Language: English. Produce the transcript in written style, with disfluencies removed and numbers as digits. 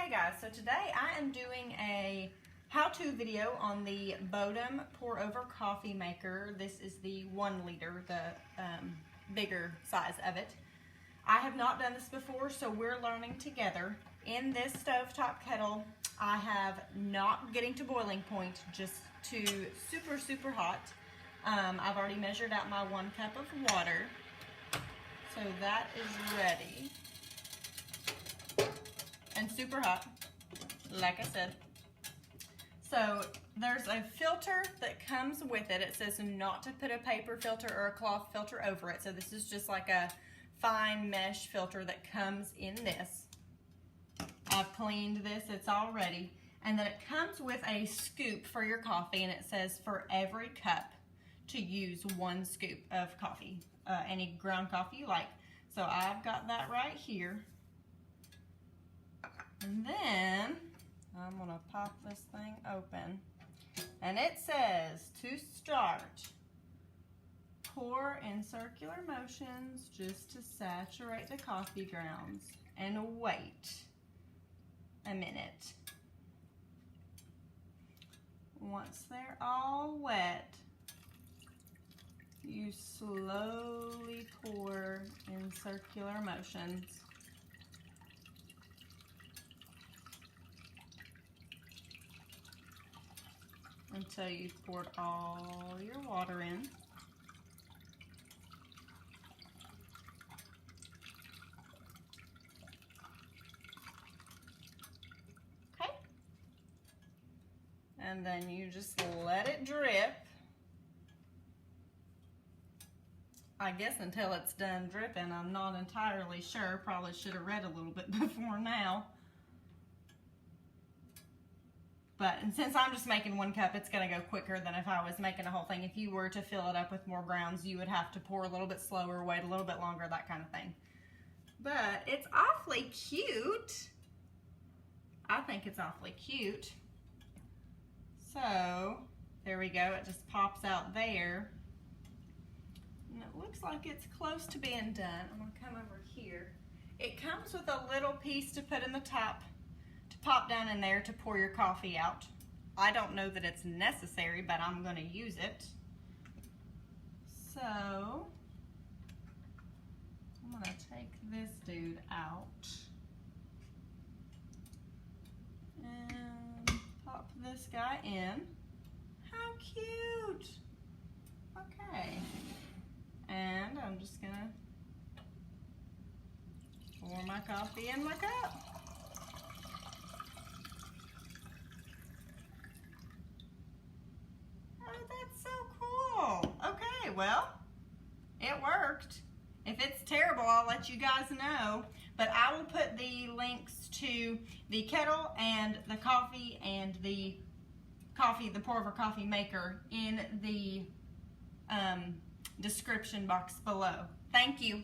Hey guys, so today I am doing a how-to video on the Bodum pour-over coffee maker. This is the 1 liter, the bigger size of it. I have not done this before, so we're learning together. In this stovetop kettle, I have not getting to boiling point, just to super hot. I've already measured out my 1 cup of water, so that is ready. And super hot, like I said. So there's a filter that comes with it. It says not to put a paper filter or a cloth filter over it. So this is just like a fine mesh filter that comes in this. I've cleaned this, it's all ready. And then it comes with a scoop for your coffee, and it says for every cup to use 1 scoop of coffee, any ground coffee you like. So I've got that right here. And then I'm gonna pop this thing open, and it says to start, pour in circular motions just to saturate the coffee grounds and wait a minute. Once they're all wet, you slowly pour in circular motions. Until you've poured all your water in. Okay. And then you just let it drip. I guess until it's done dripping. I'm not entirely sure. Probably should have read a little bit before now. But and since I'm just making 1 cup, it's going to go quicker than if I was making a whole thing. If you were to fill it up with more grounds, you would have to pour a little bit slower, wait a little bit longer, that kind of thing. But it's awfully cute. I think it's awfully cute. So, there we go. It just pops out there. And it looks like it's close to being done. I'm going to come over here. It comes with a little piece to put in the top, pop down in there to pour your coffee out. I don't know that it's necessary, but I'm going to use it. So I'm going to take this dude out and pop this guy in. How cute! Okay, and I'm just going to pour my coffee in my cup. Well, it worked. If it's terrible, I'll let you guys know. But I will put the links to the kettle and the coffee and the pour-over coffee maker in the description box below. Thank you.